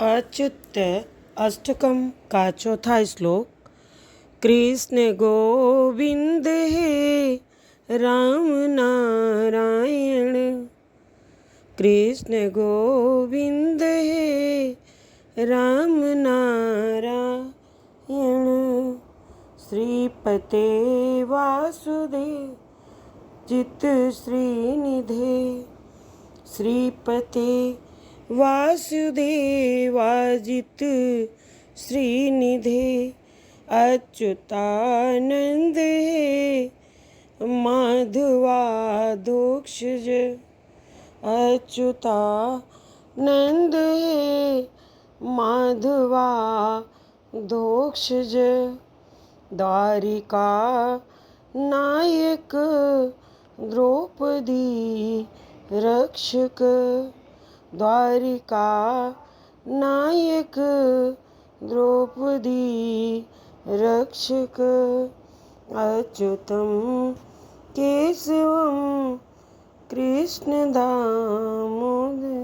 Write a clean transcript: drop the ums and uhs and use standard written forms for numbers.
अच्युत अष्टकम का चौथा श्लोक। कृष्ण गोविंद हे राम नारायण। कृष्ण गोविंद हे राम नारायण। श्रीपते वासुदेव चित्त श्रीनिधे। श्रीपते वासुदेवाजित श्रीनिधे। अच्युतानंद हे माधवाधोक्षज। अच्युतानंद हे माधवाधोक्षज। द्वारिका नायक द्रौपदी रक्षक। द्वारिका नायक द्रौपदी रक्षक। अच्युतं केशवं कृष्ण दामोदर।